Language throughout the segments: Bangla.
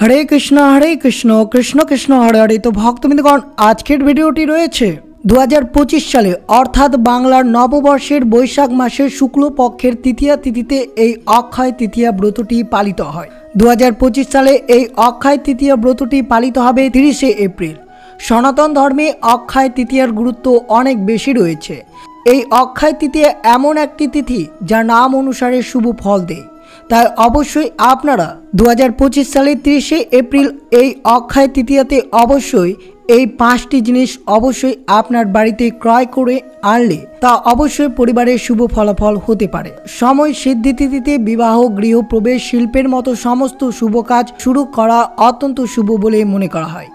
हरे कृष्ण कृष्ण कृष्ण हरे हरे। तो भक्तबृंदगण आजकेर भिडियोटी रयेछे 2025 साले अर्थात बांगलार नवबर्षेर बैशाख मासेर शुक्ल पक्षेर तृतीया तिथिते এই অক্ষয় তৃতীয়া ব্রতটি পালিত হয়। 2025 সালে এই অক্ষয় তৃতীয়া ব্রতটি পালিত হবে 30 এপ্রিল। সনাতন ধর্মে অক্ষয় তৃতীয়ার গুরুত্ব অনেক বেশি রয়েছে। এই অক্ষয় তৃতীয়া এমন একটি তিথি যা নাম অনুসারে শুভ ফল দেয়। তাই অবশ্যই আপনারা 2025 সালের 30 এপ্রিল এই অক্ষয় তৃতীয়াতে অবশ্যই এই 5টি জিনিস অবশ্যই আপনার বাড়িতে ক্রয় করে আনলে তা অবশ্যই পরিবারের শুভ ফলাফল হতে পারে। সময় সিদ্ধি তিথিতে বিবাহ, গৃহ প্রবেশ, শিল্পের মতো সমস্ত শুভ কাজ শুরু করা অত্যন্ত শুভ বলে মনে করা হয়।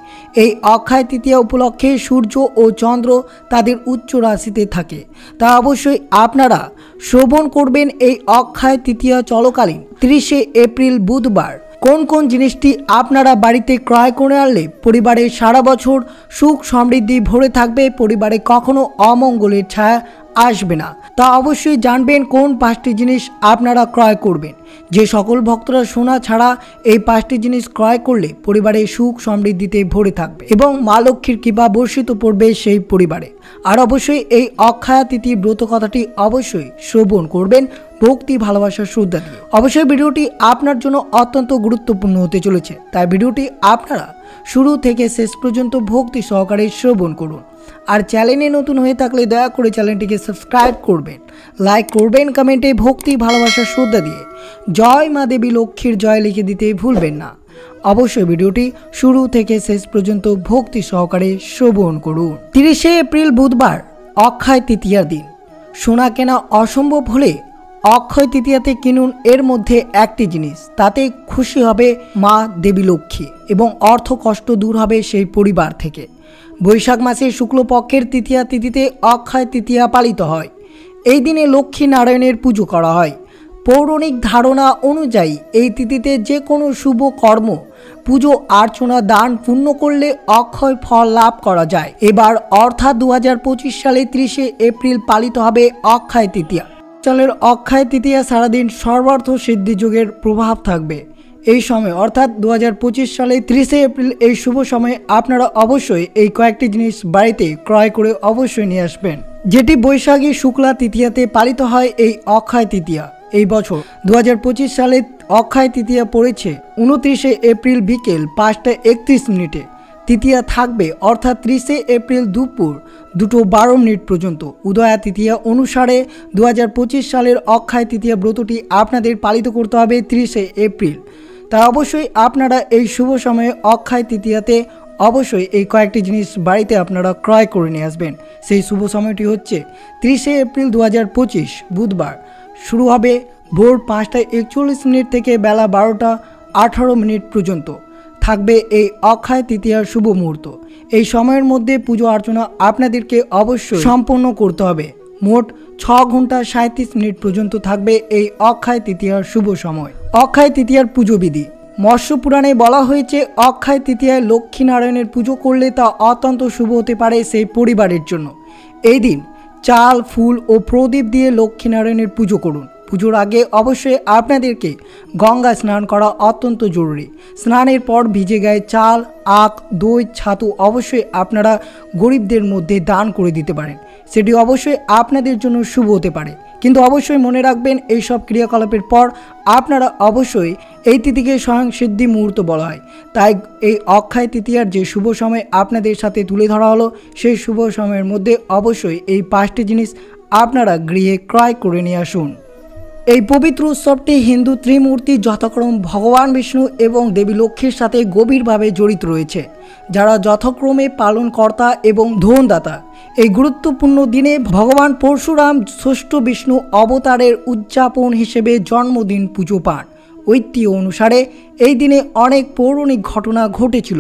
এই অক্ষয় তৃতীয়া উপলক্ষে সূর্য ও চন্দ্র তাদের উচ্চ রাশিতে থাকে। তা অবশ্যই আপনারা শ্রবণ করবেন এই অক্ষয় তৃতীয়া চলাকালীন 30 এপ্রিল বুধবার কোন কোন জিনিসটি আপনারা বাড়িতে ক্রয় করে আনলে পরিবারে সারা বছর সুখ সমৃদ্ধি ভরে থাকবে, পরিবারে কখনো অমঙ্গলের ছায়া আসবে না। তা অবশ্যই জানবেন কোন 5টি জিনিস আপনারা ক্রয় করবেন। যে সকল ভক্তরা সোনা ছাড়া এই 5টি জিনিস ক্রয় করলে পরিবারে সুখ সমৃদ্ধিতে ভরে থাকবে এবং মা লক্ষ্মীর কৃপা বর্ষিত পড়বে সেই পরিবারে। আর অবশ্যই এই অক্ষয় তিথি ব্রত কথাটি অবশ্যই শ্রবণ করবেন ভক্তি, ভালোবাসা, শ্রদ্ধা দিয়ে। অবশ্যই ভিডিওটি আপনার জন্য অত্যন্ত গুরুত্বপূর্ণ হতে চলেছে, তাই ভিডিওটি আপনারা শুরু থেকে শেষ পর্যন্ত ভক্তি সহকারে শ্রবণ করুন। আর চ্যানেলে নতুন হয়ে থাকলে দয়া করে চ্যানেলটিকে সাবস্ক্রাইব করবেন, লাইক করবেন, কমেন্টে ভক্তি, ভালোবাসা, শ্রদ্ধা দিয়ে জয় মা দেবী লক্ষ্মীর জয় লিখে দিতে ভুলবেন না। অবশ্যই ভিডিওটি শুরু থেকে শেষ পর্যন্ত ভক্তি সহকারে শ্রবণ করুন। 30 এপ্রিল বুধবার অক্ষয় তৃতীয়ার দিন। সোনা কেনা অসম্ভব হলে অক্ষয় তৃতীয়াতে কিনুন এর মধ্যে একটি জিনিস, তাতে খুশি হবে মা দেবী লক্ষ্মী এবং অর্থ কষ্ট দূর হবে সেই পরিবার থেকে। বৈশাখ মাসের শুক্লপক্ষের তৃতীয়া তিথিতে অক্ষয় তৃতীয়া পালিত হয়। এই দিনে লক্ষ্মী নারায়ণের পুজো করা হয়। পৌরাণিক ধারণা অনুযায়ী এই তিথিতে যে কোনো শুভ কর্ম, পুজো অর্চনা, দান পূর্ণ করলে অক্ষয় ফল লাভ করা যায়। এবার অর্থাৎ 2025 সালে 30 এপ্রিল পালিত হবে অক্ষয় তৃতীয়া। চলের অক্ষয় তৃতীয়া সারাদিন সর্বার্থ সিদ্ধি যোগের প্রভাব থাকবে। এই সময় অর্থাৎ 2025 সালে 30 এপ্রিল এই শুভ সময়ে আপনারা অবশ্যই এই কয়েকটি জিনিস বাড়িতে ক্রয় করে অবশ্যই নিয়ে আসবেন, যেটি বৈশাখী শুক্লা তৃতীয়াতে পালিত হয়। এই অক্ষয় তৃতীয়া এই বছর 2025 সালে অক্ষয় তৃতীয়া পড়েছে 29 এপ্রিল বিকেল 5:31 তৃতীয়া থাকবে অর্থাৎ 30 এপ্রিল দুপুর 2:12 পর্যন্ত। উদয়া তৃতীয়া অনুসারে 2025 সালের অক্ষয় তৃতীয়া ব্রতটি আপনাদের পালিত করতে হবে 30 এপ্রিল। তা অবশ্যই আপনারা এই শুভ সময়ে অক্ষয় তৃতীয়াতে অবশ্যই এই কয়েকটি জিনিস বাড়িতে আপনারা ক্রয় করে নিয়ে আসবেন। সেই শুভ সময়টি হচ্ছে 30 এপ্রিল 2025 বুধবার। শুরু হবে ভোর 5:41 থেকে বেলা 12:18 পর্যন্ত থাকবে এই অক্ষয় তৃতীয়ার শুভ মুহূর্ত। এই সময়ের মধ্যে পুজো অর্চনা আপনাদেরকে অবশ্যই সম্পন্ন করতে হবে। মোট 6 ঘন্টা 37 মিনিট পর্যন্ত থাকবে এই অক্ষয় তৃতীয়ার শুভ সময়। অক্ষয় তৃতীয়ার পুজো বিধি। মৎস্য পুরাণে বলা হয়েছে অক্ষয় তৃতীয়ায় লক্ষ্মী নারায়ণের পুজো করলে তা অত্যন্ত শুভ হতে পারে সেই পরিবারের জন্য। এই দিন চাল, ফুল ও প্রদীপ দিয়ে লক্ষ্মী নারায়ণের পুজো করুন। পুজোর আগে অবশ্যই আপনাদেরকে গঙ্গা স্নান করা অত্যন্ত জরুরি। স্নানের পর ভিজে গায়ে চাল, আখ, দই, ছাতু অবশ্যই আপনারা গরিবদের মধ্যে দান করে দিতে পারেন। সেটি অবশ্যই আপনাদের জন্য শুভ হতে পারে, কিন্তু অবশ্যই মনে রাখবেন এই সব ক্রিয়াকলাপের পর আপনারা অবশ্যই এই তিথিকে স্বয়ং সিদ্ধি মুহূর্ত বলা হয়। তাই এই অক্ষয় তৃতীয়ার যে শুভ সময় আপনাদের সাথে তুলে ধরা হলো, সেই শুভ সময়ের মধ্যে অবশ্যই এই 5টি জিনিস আপনারা গৃহে ক্রয় করে নিয়ে আসুন। এই পবিত্র উৎসবটি হিন্দু ত্রিমূর্তি যথাক্রম ভগবান বিষ্ণু এবং দেবী লক্ষ্মীর সাথে গভীরভাবে জড়িত রয়েছে, যারা যথাক্রমে পালনকর্তা এবং ধনদাতা। এই গুরুত্বপূর্ণ দিনে ভগবান পরশুরাম ষষ্ঠ বিষ্ণু অবতারের উদযাপন হিসেবে জন্মদিন পুজো পান। ঐতিহ্য অনুসারে এই দিনে অনেক পৌরাণিক ঘটনা ঘটেছিল,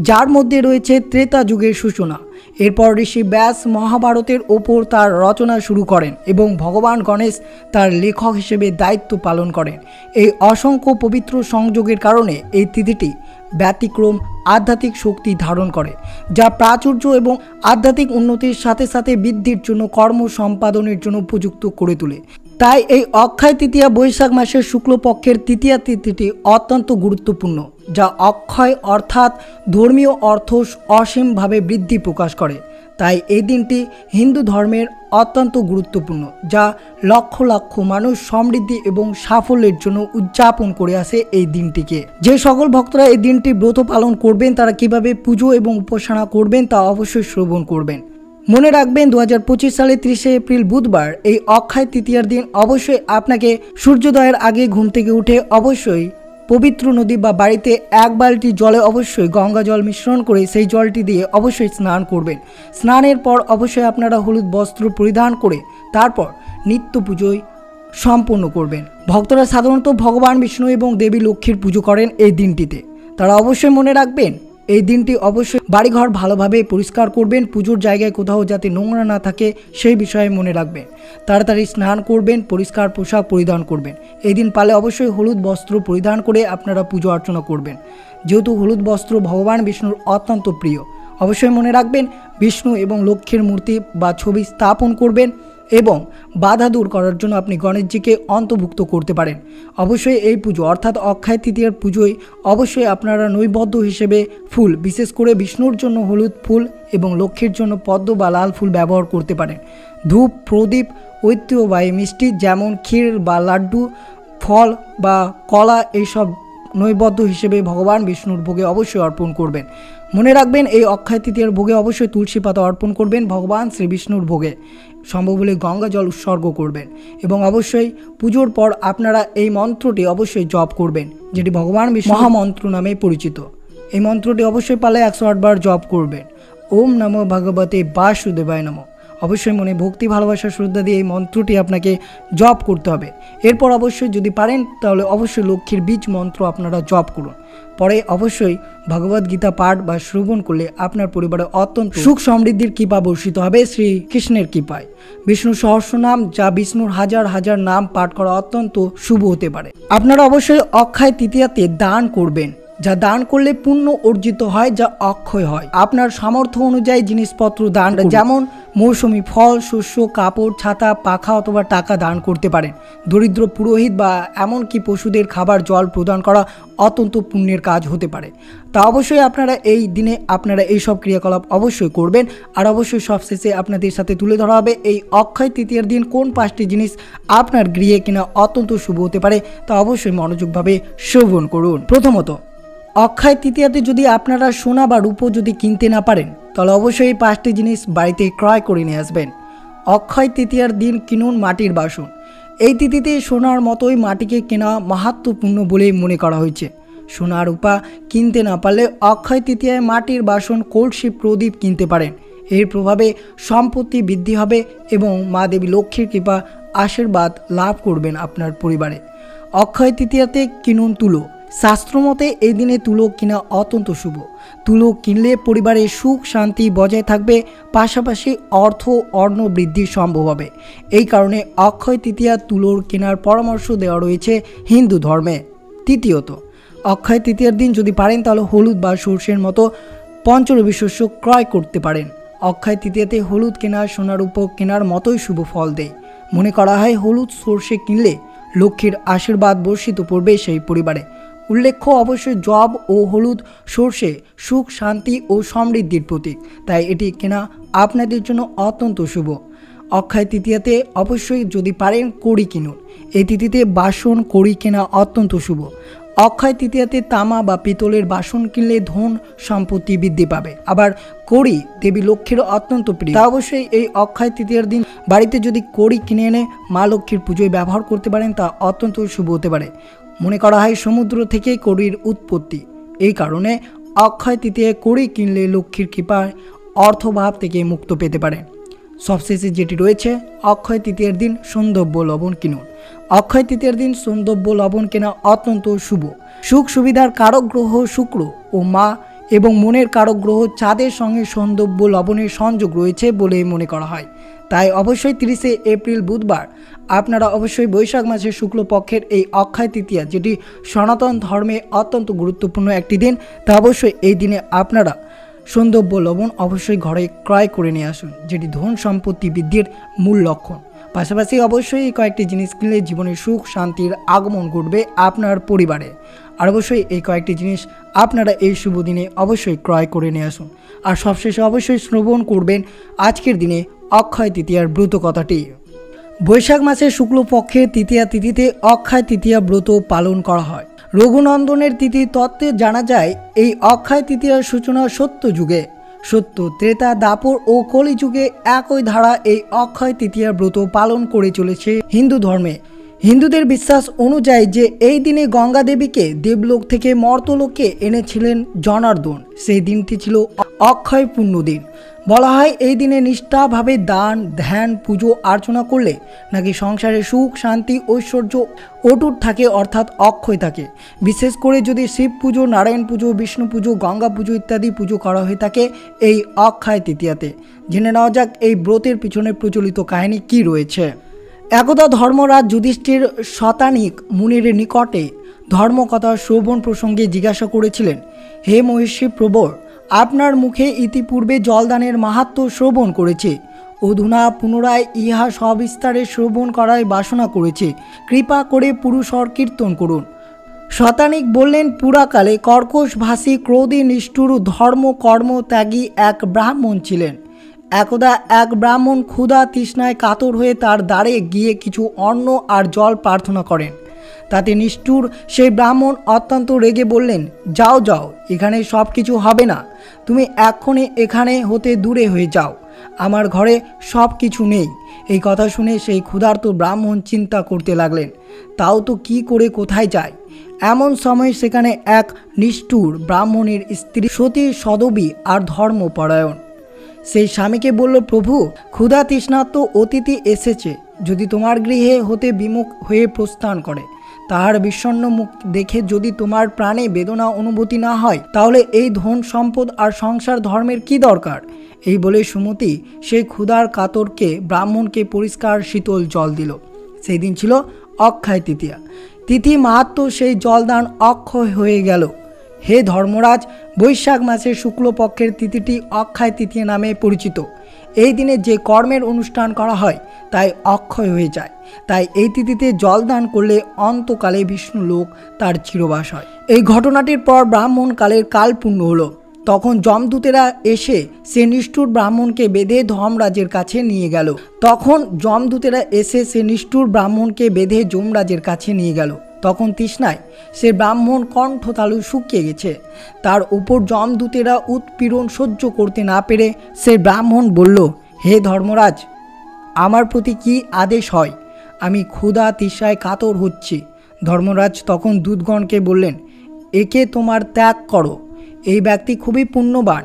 যার মধ্যে রয়েছে ত্রেতা যুগের সূচনা। এরপর ঋষি ব্যাস মহাভারতের ওপর তার রচনা শুরু করেন এবং ভগবান গণেশ তার লেখক হিসেবে দায়িত্ব পালন করেন। এই অসংখ্য পবিত্র সংযোগের কারণে এই তিথিটি ব্যতিক্রম আধ্যাত্মিক শক্তি ধারণ করে, যা প্রাচুর্য এবং আধ্যাত্মিক উন্নতির সাথে সাথে বৃদ্ধির জন্য কর্ম সম্পাদনের জন্য উপযুক্ত করে তোলে। তাই এই অক্ষয় তৃতীয়া বৈশাখ মাসের শুক্লপক্ষের তৃতীয়া তিথিটি অত্যন্ত গুরুত্বপূর্ণ, যা অক্ষয় অর্থাৎ ধর্মীয় অর্থ অসীমভাবে বৃদ্ধি প্রকাশ করে। তাই এই দিনটি হিন্দু ধর্মের অত্যন্ত গুরুত্বপূর্ণ, যা লক্ষ লক্ষ মানুষ সমৃদ্ধি এবং সাফল্যের জন্য উদযাপন করে আসে এই দিনটিকে। যে সকল ভক্তরা এই দিনটি ব্রত পালন করবেন তারা কিভাবে পুজো এবং উপাসনা করবেন তা অবশ্যই শ্রবণ করবেন। মনে রাখবেন 2025 সালে 30 এপ্রিল বুধবার এই অক্ষয় তৃতীয়ার দিন অবশ্যই আপনাকে সূর্যোদয়ের আগে ঘুম থেকে উঠে অবশ্যই পবিত্র নদী বা বাড়িতে 1 বালতি জলে অবশ্যই গঙ্গা জল মিশ্রণ করে সেই জলটি দিয়ে অবশ্যই স্নান করবেন। স্নানের পর অবশ্যই আপনারা হলুদ বস্ত্র পরিধান করে তারপর নিত্য পুজোয় সম্পন্ন করবেন। ভক্তরা সাধারণত ভগবান বিষ্ণু এবং দেবী লক্ষ্মীর পুজো করেন এই দিনটিতে। তারা অবশ্যই মনে রাখবেন এই দিনটি অবশ্যই বাড়িঘর ভালোভাবে পরিষ্কার করবেন, পুজোর জায়গায় কোথাও যাতে নোংরা না থাকে সেই বিষয়ে মনে রাখবেন। তাড়াতাড়ি স্নান করবেন, পরিষ্কার পোশাক পরিধান করবেন। এই দিন পালে অবশ্যই হলুদ বস্ত্র পরিধান করে আপনারা পুজো অর্চনা করবেন, যেহেতু হলুদ বস্ত্র ভগবান বিষ্ণুর অত্যন্ত প্রিয়। অবশ্যই মনে রাখবেন বিষ্ণু এবং লক্ষ্মীর মূর্তি বা ছবি স্থাপন করবেন এবং বাধা দূর করার জন্য আপনি গণেশজিকে অন্তর্ভুক্ত করতে পারেন। অবশ্যই এই পুজো অর্থাৎ অক্ষয় তৃতীয়ার পুজোয় অবশ্যই আপনারা নৈবেদ্য হিসেবে ফুল, বিশেষ করে বিষ্ণুর জন্য হলুদ ফুল এবং লক্ষ্মীর জন্য পদ্ম বা লাল ফুল ব্যবহার করতে পারেন। ধূপ, প্রদীপ, ঐতিহ্যবাহী মিষ্টি যেমন ক্ষীর বা লাড্ডু, ফল বা কলা এইসব নৈবেদ্য হিসেবে ভগবান বিষ্ণুর ভোগে অবশ্যই অর্পণ করবেন। মনে রাখবেন এই অক্ষয় তৃতীয়ার ভোগে অবশ্যই তুলসী পাতা অর্পণ করবেন। ভগবান শ্রী বিষ্ণুর ভোগে সম্ভব হলে গঙ্গা জল উৎসর্গ করবেন এবং অবশ্যই পুজোর পর আপনারা এই মন্ত্রটি অবশ্যই জপ করবেন, যেটি ভগবান বিষ্ণু মহামন্ত্র নামে পরিচিত। এই মন্ত্রটি অবশ্যই পালে 108 বার জপ করবেন। ওম নমো ভগবতে বাসুদেবায় নমঃ। অবশ্যই মনে ভক্তি, ভালোবাসা, শ্রদ্ধা দিয়ে এই মন্ত্রটি আপনাকে জপ করতে হবে। এরপর অবশ্যই যদি পারেন তাহলে অবশ্যই লক্ষ্মীর বীজ মন্ত্র আপনারা জপ করুন। পরে অবশ্যই ভগবদ্গীতা পাঠ বা শ্রবণ করলে আপনার পরিবারে অত্যন্ত সুখ সমৃদ্ধির কৃপা বর্ষিত হবে শ্রীকৃষ্ণের কৃপায়। বিষ্ণু সহস্রনাম, যা বিষ্ণুর হাজার হাজার নাম পাঠ করা অত্যন্ত শুভ হতে পারে। আপনারা অবশ্যই অক্ষয় তৃতীয়াতে দান করবেন, যা দান করলে পুণ্য অর্জিত হয়, যা অক্ষয় হয়। আপনার সামর্থ্য অনুযায়ী জিনিসপত্র দান, যেমন মৌসুমি ফল, শস্য, কাপড়, ছাতা, পাখা অথবা টাকা দান করতে পারেন। দরিদ্র পুরোহিত বা এমনকি পশুদের খাবার, জল প্রদান করা অত্যন্ত পুণ্যের কাজ হতে পারে। তা অবশ্যই আপনারা এই দিনে আপনারা এই সব ক্রিয়াকলাপ অবশ্যই করবেন। আর অবশ্যই সবশেষে আপনাদের সাথে তুলে ধরা হবে এই অক্ষয় তৃতীয়ার দিন কোন 5টি জিনিস আপনার গৃহে কিনা অত্যন্ত শুভ হতে পারে, তা অবশ্যই মনোযোগভাবে শ্রবণ করুন। প্রথমত, অক্ষয় তৃতীয়াতে যদি আপনারা সোনা বা রূপো যদি কিনতে না পারেন তাহলে অবশ্যই এই 5টি জিনিস বাড়িতে ক্রয় করে নিয়ে আসবেন। অক্ষয় তৃতীয়ার দিন কিনুন মাটির বাসন। এই তিথিতে সোনার মতোই মাটিকে কেনা মাহাত্ম্যপূর্ণ বলেই মনে করা হয়েছে। সোনা রূপা কিনতে না পারলে অক্ষয় তৃতীয়ায় মাটির বাসন, কলসি, প্রদীপ কিনতে পারেন। এর প্রভাবে সম্পত্তি বৃদ্ধি হবে এবং মা দেবী লক্ষ্মীর কৃপা আশীর্বাদ লাভ করবেন আপনার পরিবারে। অক্ষয় তৃতীয়াতে কিনুন তুলো। শাস্ত্রমতে এই দিনে তুলো কিনা অত্যন্ত শুভ। তুলো কিনলে পরিবারে সুখ শান্তি বজায় থাকবে, পাশাপাশি অর্থ অর্ণ বৃদ্ধি সম্ভব হবে। এই কারণে অক্ষয় তৃতীয়া তুলোর কেনার পরামর্শ দেওয়া রয়েছে হিন্দু ধর্মে। তৃতীয়ত, অক্ষয় তৃতীয়ার দিন যদি পারেন তাহলে হলুদ বা সর্ষের মতো পঞ্চরবি শস্য ক্রয় করতে পারেন। অক্ষয় তৃতীয়াতে হলুদ কেনা সোনার উপর কেনার মতোই শুভ ফল দেয়। মনে করা হয় হলুদ সর্ষে কিনলে লক্ষ্মীর আশীর্বাদ বর্ষিত পড়বে সেই পরিবারে। উল্লেখ্য অবশ্যই জব ও হলুদ সর্ষে সুখ শান্তি ও সমৃদ্ধির প্রতীক, তাই এটি কেনা আপনাদের জন্য অত্যন্ত শুভ। অক্ষয় তৃতীয়াতে অবশ্যই যদি পারেন কড়ি কিনুন। এই তিথিতে বাসন কড়ি কেনা অত্যন্ত শুভ। অক্ষয় তৃতীয়াতে তামা বা পিতলের বাসন কিনলে ধন সম্পত্তি বৃদ্ধি পাবে। আবার কড়ি দেবী লক্ষ্মীর অত্যন্ত প্রিয়, তা অবশ্যই এই অক্ষয় তৃতীয়ার দিন বাড়িতে যদি কড়ি কিনে এনে মা লক্ষ্মীর পুজোয় ব্যবহার করতে পারেন তা অত্যন্ত শুভ হতে পারে। মনে করা হয় সমুদ্র থেকেই কড়ির উৎপত্তি। এই কারণে অক্ষয় তৃতীয়ায় কড়ি কিনলে লক্ষ্মীর কৃপায় অর্থভাব থেকে মুক্ত পেতে পারেন। সবশেষে যেটি রয়েছে, অক্ষয় তৃতীয়ার দিন সৌন্দর্য লবণ কিনুন। অক্ষয় তৃতীয়ার দিন সৌন্দর্য লবণ কেনা অত্যন্ত শুভ। সুখ সুবিধার কারক গ্রহ শুক্র ও মা এবং মনের কারক গ্রহ চাঁদের সঙ্গে সৌন্দর্য লবণের সংযোগ রয়েছে বলে মনে করা হয়। তাই অবশ্যই 30 এপ্রিল বুধবার আপনারা অবশ্যই বৈশাখ মাসের শুক্লপক্ষের এই অক্ষয় তৃতীয়া, যেটি সনাতন ধর্মে অত্যন্ত গুরুত্বপূর্ণ একটি দিন, তা অবশ্যই এই দিনে আপনারা সৌন্দর্য লবণ অবশ্যই ঘরে ক্রয় করে নিয়ে আসুন, যেটি ধন সম্পত্তি বৃদ্ধির মূল লক্ষণ। পাশাপাশি অবশ্যই এই কয়েকটি জিনিস কিনলে জীবনে সুখ শান্তির আগমন ঘটবে আপনার পরিবারে। আর অবশ্যই এই কয়েকটি জিনিস আপনারা এই শুভ দিনে অবশ্যই ক্রয় করে নিয়ে আসুন। আর সবশেষে অবশ্যই শ্রবণ করবেন আজকের দিনে অক্ষয় তৃতীয়ার ব্রত কথাটি। বৈশাখ মাসের শুক্লপক্ষের তৃতীয়া তিথিতে অক্ষয় তৃতীয়া ব্রত পালন করা হয়। রঘুনন্দনের তিথি তত্ত্বে জানা যায় এই অক্ষয় তৃতীয়ার সূচনা সত্য যুগে। সত্য, ত্রেতা, দাপর ও কলিযুগে একই ধারা এই অক্ষয় তৃতীয়া ব্রত পালন করে চলেছে হিন্দু ধর্মে। হিন্দুদের বিশ্বাস অনুযায়ী যে এই দিনে গঙ্গা দেবীকে দেবলোক থেকে মর্তলোকে এনেছিলেন জনার্দন। সেই দিনটি ছিল অক্ষয় পুণ্য দিন। বলা হয় এই দিনে নিষ্ঠাভাবে দান ধ্যান পুজো অর্চনা করলে নাকি সংসারে সুখ শান্তি ঐশ্বর্য অটুট থাকে, অর্থাৎ অক্ষয় থাকে। বিশেষ করে যদি শিব পুজো, নারায়ণ পুজো, বিষ্ণু পুজো, গঙ্গা পুজো ইত্যাদি পুজো করা হয়ে থাকে এই অক্ষয় তৃতীয়াতে। জেনে নেওয়া যাক এই ব্রতের পিছনে প্রচলিত কাহিনী কি রয়েছে। একদা ধর্মরাজ যুধিষ্ঠির শতানিক মুনির নিকটে ধর্মকথা শ্রবণ প্রসঙ্গে জিজ্ঞাসা করেছিলেন, হে মহিষী প্রবর, আপনার মুখে ইতিপূর্বে জলদানের মাহাত্ম্য শ্রবণ করেছে। অধুনা পুনরায় ইহা সবিস্তারে শ্রবণ করায় বাসনা করেছে। কৃপা করে পুরুষর কীর্তন করুন। শতানিক বললেন, পুরাকালে কর্কশভাষী ক্রোধী নিষ্ঠুর ধর্ম কর্ম ত্যাগী এক ব্রাহ্মণ ছিলেন। একদা এক ব্রাহ্মণ ক্ষুধা তৃষ্ণায় কাতর হয়ে তার দ্বারে গিয়ে কিছু অন্ন আর জল প্রার্থনা করেন। তাতে নিষ্ঠুর সেই ব্রাহ্মণ অত্যন্ত রেগে বললেন, যাও যাও, এখানে সব কিছু হবে না, তুমি এক্ষণে এখানে হতে দূরে হয়ে যাও, আমার ঘরে সব কিছু নেই। এই কথা শুনে সেই ক্ষুধার্ত ব্রাহ্মণ চিন্তা করতে লাগলেন, তাও তো কি করে কোথায় যায়। এমন সময় সেখানে এক নিষ্ঠুর ব্রাহ্মণের স্ত্রী সতী সদবী আর ধর্মপরায়ণ। সেই স্বামীকে বলল, প্রভু, ক্ষুধা তৃষ্ণার্ত অতিথি এসেছে, যদি তোমার গৃহে হতে বিমুখ হয়ে প্রস্থান করে, তাহার বিষণ্ণ মুখ দেখে যদি তোমার প্রাণে বেদনা অনুভূতি না হয়, তাহলে এই ধন সম্পদ আর সংসার ধর্মের কি দরকার। এই বলে সুমতি সেই ক্ষুধার কাতরকে ব্রাহ্মণকে পরিষ্কার শীতল জল দিল। সেই দিন ছিল অক্ষয় তৃতীয়া। তিথি মাহাত্ম্য সেই জলদান অক্ষয় হয়ে গেল। হে ধর্মরাজ, বৈশাখ মাসের শুক্লপক্ষের তিথিটি অক্ষয় তৃতীয়া নামে পরিচিত। এই দিনে যে কর্মের অনুষ্ঠান করা হয় তাই অক্ষয় হয়ে যায়। তাই এই তিথিতে জলদান করলে অন্তকালে বিষ্ণু লোক তার চিরবাস হয়। এই ঘটনাটির পর ব্রাহ্মণ কালের কাল পূর্ণ হলো। তখন যমদূতেরা এসে সে নিষ্ঠুর ব্রাহ্মণকে বেঁধে ধর্মরাজের কাছে নিয়ে গেল। তখন তৃষ্ণায় সে ব্রাহ্মণ কণ্ঠতালু শুকিয়ে গেছে। তার উপর যমদূতেরা উৎপীড়ন সহ্য করতে না পেরে সে ব্রাহ্মণ বলল, হে ধর্মরাজ, আমার প্রতি কি আদেশ হয়? আমি ক্ষুধা তৃষায় কাতর হচ্ছি। ধর্মরাজ তখন দূতগণকে বললেন, একে তোমার ত্যাগ করো। এই ব্যক্তি খুবই পুণ্যবান।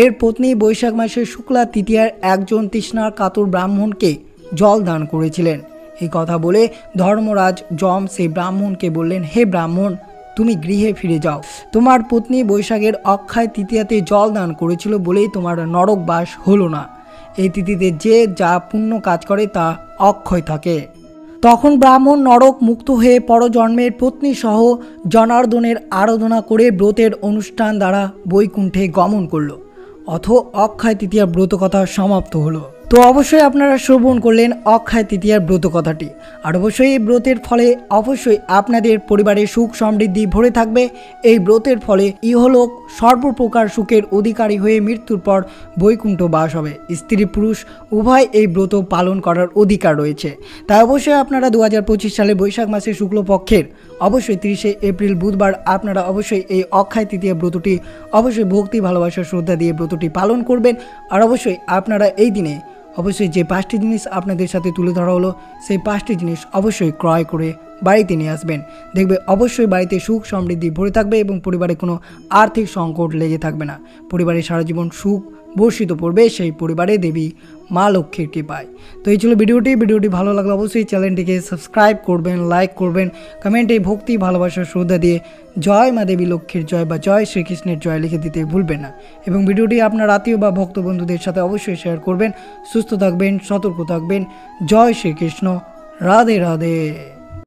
এর পত্নী বৈশাখ মাসের শুক্লা তৃতীয়ার একজন তৃষ্ণার কাতর ব্রাহ্মণকে জল দান করেছিলেন। এই কথা বলে ধর্মরাজ যম সেই ব্রাহ্মণকে বললেন, হে ব্রাহ্মণ, তুমি গৃহে ফিরে যাও। তোমার পত্নী বৈশাখের অক্ষয় তৃতীয়াতে জল দান করেছিল বলেই তোমার নরক বাস হলো না। এই তিথিতে যে যা পুণ্য কাজ করে তা অক্ষয় থাকে। তখন ব্রাহ্মণ নরক মুক্ত হয়ে পরজন্মের পত্নী সহ জনার্দনের আরাধনা করে ব্রতের অনুষ্ঠান দ্বারা বৈকুণ্ঠে গমন করল। অথ অক্ষয় তৃতীয়া ব্রত কথা সমাপ্ত হলো। তো অবশ্যই আপনারা শ্রবণ করলেন অক্ষয় তৃতীয়ার ব্রত কথাটি। আর অবশ্যই এই ব্রতের ফলে অবশ্যই আপনাদের পরিবারে সুখ সমৃদ্ধি ভরে থাকবে। এই ব্রতের ফলে ইহলোক সর্বপ্রকার সুখের অধিকারী হয়ে মৃত্যুর পর বৈকুণ্ঠ বাস হবে। স্ত্রী পুরুষ উভয় এই ব্রত পালন করার অধিকার রয়েছে। তাই অবশ্যই আপনারা 2025 সালে বৈশাখ মাসের শুক্লপক্ষের অবশ্যই 30শে এপ্রিল বুধবার আপনারা অবশ্যই এই অক্ষয় তৃতীয়া ব্রতটি অবশ্যই ভক্তি ভালোবাসা শ্রদ্ধা দিয়ে ব্রতটি পালন করবেন। আর অবশ্যই আপনারা এই দিনে অবশ্যই যে 5টি জিনিস আপনাদের সাথে তুলে ধরা হলো সেই 5টি জিনিস অবশ্যই ক্রয় করে বাড়িতে নিয়ে আসবেন। দেখবে অবশ্যই বাড়িতে সুখ সমৃদ্ধি ভরে থাকবে এবং পরিবারে কোনো আর্থিক সংকট লেগে থাকবে না। পরিবারে সারা জীবন সুখ বর্ষিত পড়বে সেই পরিবারে দেবী মা লক্ষ্মীর কৃপায়। তো এই ছিল ভিডিওটি ভালো লাগলে অবশ্যই চ্যানেলটিকে সাবস্ক্রাইব করবেন, লাইক করবেন, কমেন্টে ভক্তি ভালোবাসা শ্রদ্ধা দিয়ে জয় মা দেবী লক্ষ্মীর জয় বা জয় শ্রীকৃষ্ণের জয় লিখে দিতে ভুলবেন না। এবং ভিডিওটি আপনার আত্মীয় বা ভক্ত বন্ধুদের সাথে অবশ্যই শেয়ার করবেন। সুস্থ থাকবেন, সতর্ক থাকবেন। জয় শ্রীকৃষ্ণ। রাধে রাধে।